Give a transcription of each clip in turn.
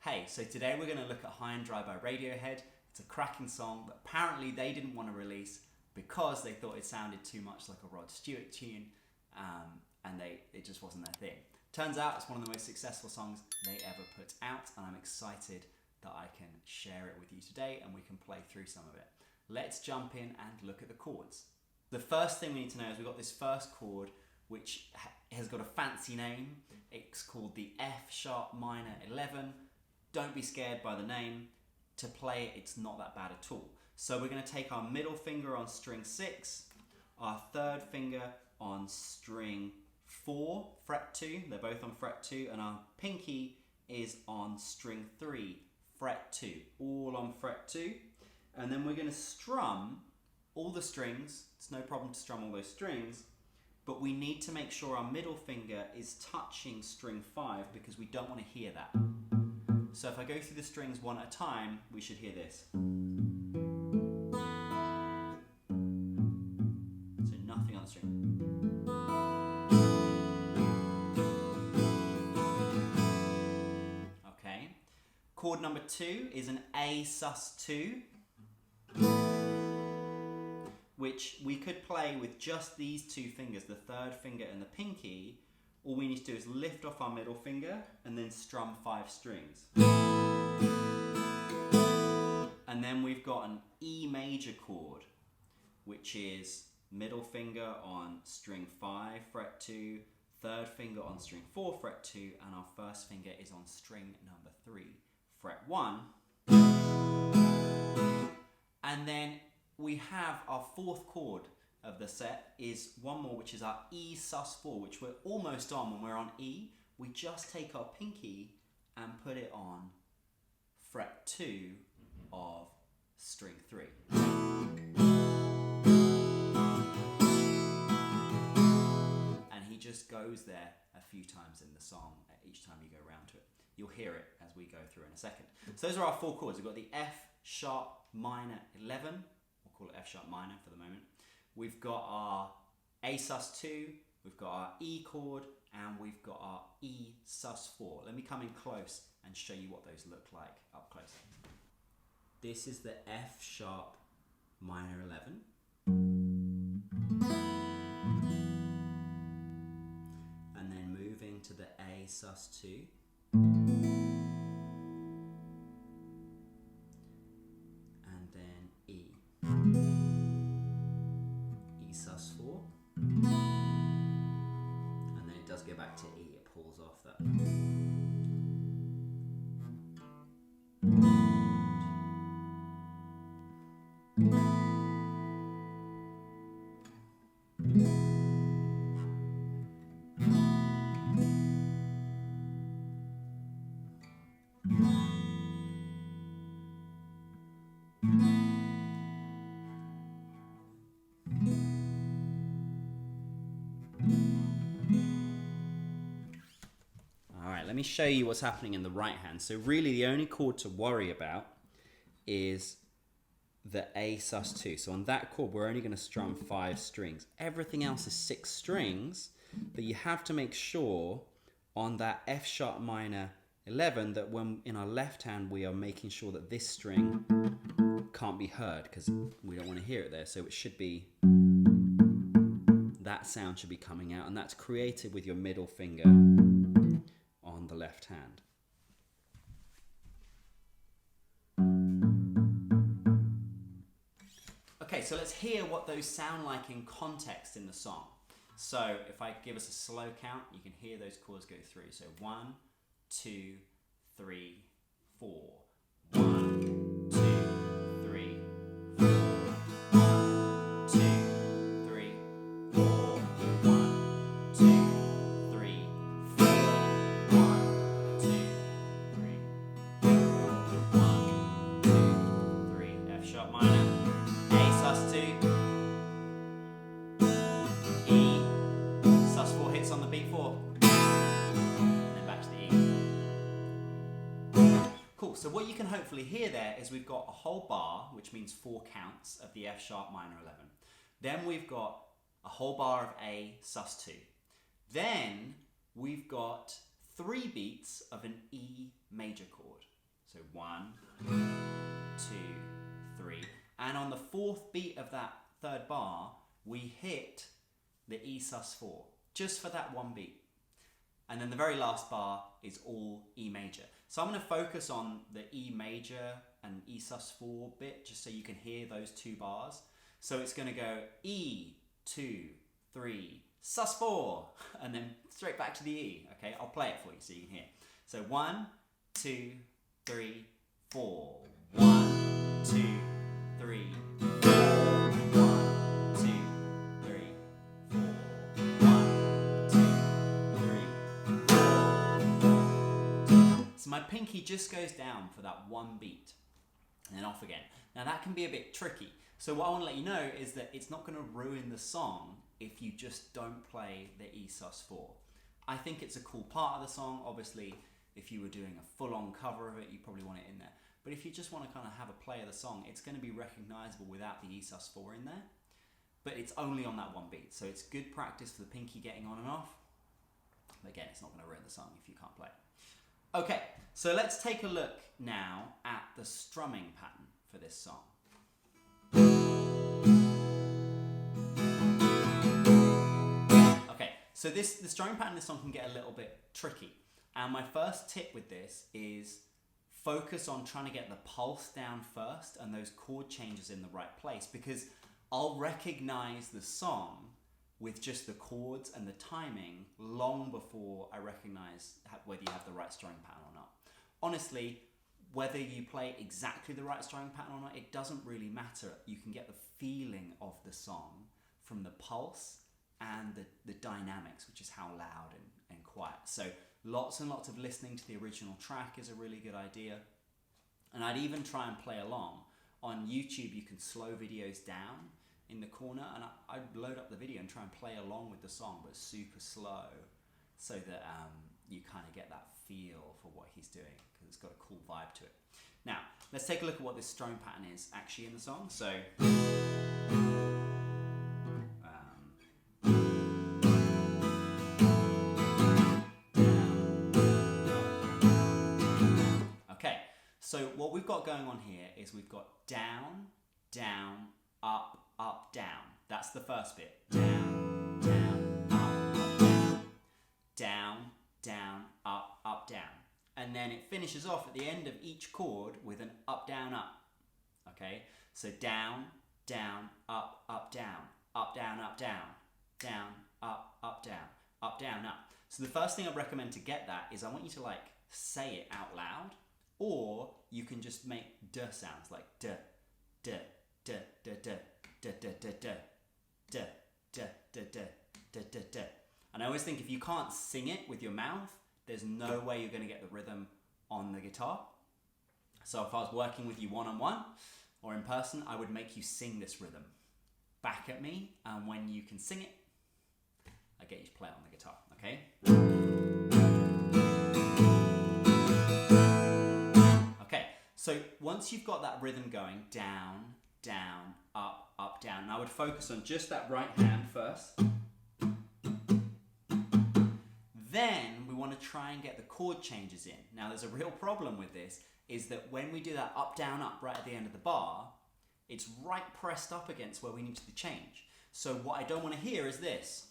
Hey, so today we're going to look at High and Dry by Radiohead. It's a cracking song, but apparently they didn't want to release because they thought it sounded too much like a Rod Stewart tune, and it just wasn't their thing. Turns out it's one of the most successful songs they ever put out, and I'm excited that I can share it with you today and we can play through some of it. Let's jump in and look at the chords. The first thing we need to know is we've got this first chord which has got a fancy name. It's called the F sharp minor 11. Don't be scared by the name. To play it, it's not that bad at all. So we're going to take our middle finger on string 6, our third finger on string 4, fret 2, they're both on fret 2, and our pinky is on string 3, fret 2, all on fret 2. And then we're going to strum all the strings. It's no problem to strum all those strings, but we need to make sure our middle finger is touching string 5 because we don't want to hear that. So if I go through the strings one at a time, we should hear this. So nothing on the string. Okay. Chord number 2 is an A sus2, which we could play with just these two fingers, the third finger and the pinky. All we need to do is lift off our middle finger and then strum 5 strings. And then we've got an E major chord, which is middle finger on string 5, fret 2, third finger on string 4, fret 2, and our first finger is on string number 3, fret 1. And then we have our fourth chord of the set is one more, which is our E sus4, which we're almost on when we're on E. We just take our pinky and put it on fret 2 of string 3. And he just goes there a few times in the song, each time you go around to it. You'll hear it as we go through in a second. So those are our 4 chords. We've got the F sharp minor 11, we'll call it F sharp minor for the moment. We've got our A sus2, we've got our E chord, and we've got our E sus4. Let me come in close and show you what those look like up close. This is the F sharp minor 11. And then moving to the A sus2. And then E. sus4, and then it does go back to E, it pulls off that. Let me show you what's happening in the right hand. So really the only chord to worry about is the A sus2. So on that chord we're only going to strum 5 strings. Everything else is 6 strings, but you have to make sure on that F sharp minor 11 that when in our left hand we are making sure that this string can't be heard because we don't want to hear it there. So it should be, that sound should be coming out, and that's created with your middle finger on the left hand. Okay, so let's hear what those sound like in context in the song. So if I give us a slow count, you can hear those chords go through. So 1, 2, 3, 4. 1, 2, 3, 4. 1, 2, 3, 4. 1, 2, 3, 4. 1, 2, 3, 4. 1, 2, 3. F sharp minor. A sus2. E. sus4 hits on the B4. And then back to the E. Cool, so what you can hopefully hear there is we've got a whole bar, which means 4 counts of the F sharp minor 11. Then we've got a whole bar of A sus2. Then we've got 3 beats of an E major chord. 1, 2, 3. And on the fourth beat of that third bar, we hit the E sus4, just for that one beat. And then the very last bar is all E major. So I'm going to focus on the E major and E sus4 bit, just so you can hear those two bars. So it's going to go E, 2, 3, sus4, and then straight back to the E. Okay, I'll play it for you so you can hear. So 1, 2, 3, 4. 1, 2, 3, 4. 1, 2, 3, 4. 1, 2, 3, 4. So my pinky just goes down for that one beat and then off again. Now that can be a bit tricky. So what I want to let you know is that it's not going to ruin the song if you just don't play the E sus4. I think it's a cool part of the song. Obviously, if you were doing a full-on cover of it, you probably want it in there. But if you just want to kind of have a play of the song, it's going to be recognizable without the E sus4 in there. But it's only on that one beat. So it's good practice for the pinky getting on and off. But again, it's not going to ruin the song if you can't play it. Okay, so let's take a look now at the strumming pattern for this song. So the strumming pattern in this song can get a little bit tricky. And my first tip with this is focus on trying to get the pulse down first and those chord changes in the right place, because I'll recognize the song with just the chords and the timing long before I recognize whether you have the right strumming pattern or not. Honestly, whether you play exactly the right strumming pattern or not, it doesn't really matter. You can get the feeling of the song from the pulse and the dynamics, which is how loud and quiet. So lots and lots of listening to the original track is a really good idea. And I'd even try and play along. On YouTube, you can slow videos down in the corner, and I'd load up the video and try and play along with the song, but super slow, so that you kind of get that feel for what he's doing, because it's got a cool vibe to it. Now, let's take a look at what this strumming pattern is actually in the song. So, so what we've got going on here is we've got down, down, up, up, down. That's the first bit. Down, down, up, down. Down, down, up, down. And then it finishes off at the end of each chord with an up, down, up. Okay? So down, down, up, down. Up, down, down. Down, up, down. Up, down, up. So the first thing I'd recommend to get that is I want you to say it out loud. Or you can just make duh sounds, like duh, duh, duh, duh, duh, duh, duh, duh, duh, duh, duh, duh, duh, duh, duh, duh. And I always think if you can't sing it with your mouth, there's no way you're going to get the rhythm on the guitar. So if I was working with you one-on-one or in person, I would make you sing this rhythm back at me, and when you can sing it, I get you to play it on the guitar, okay? So once you've got that rhythm going, down, down, up, down, and I would focus on just that right hand first. Then we want to try and get the chord changes in. Now there's a real problem with this, is that when we do that up, down, up right at the end of the bar, it's right pressed up against where we need to change. So what I don't want to hear is this.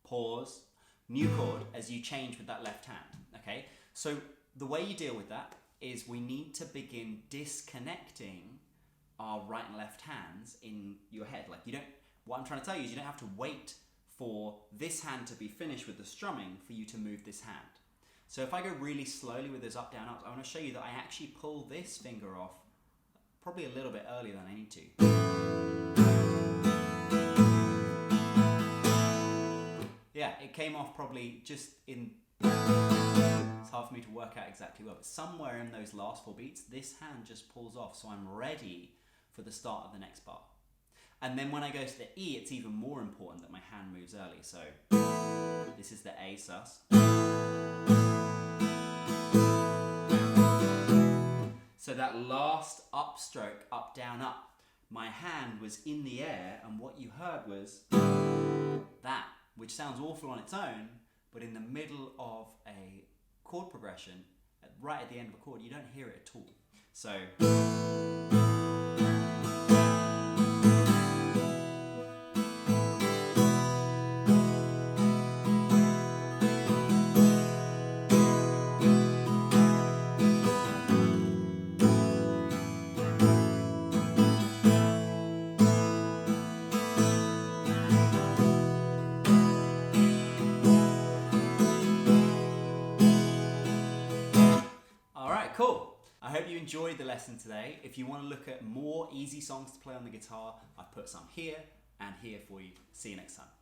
Pause. New chord as you change with that left hand, okay? So the way you deal with that is we need to begin disconnecting our right and left hands in your head. What I'm trying to tell you is you don't have to wait for this hand to be finished with the strumming for you to move this hand. So if I go really slowly with those up, down, ups, I want to show you that I actually pull this finger off probably a little bit earlier than I need to. Yeah, it came off probably just in... It's hard for me to work out exactly well, but somewhere in those last 4 beats, this hand just pulls off, so I'm ready for the start of the next bar. And then when I go to the E, it's even more important that my hand moves early. So this is the A sus. So that last upstroke, up, down, up, my hand was in the air, and what you heard was that, which sounds awful on its own, but in the middle of a chord progression, right at the end of a chord, you don't hear it at all. So cool. I hope you enjoyed the lesson today. If you want to look at more easy songs to play on the guitar, I've put some here and here for you. See you next time.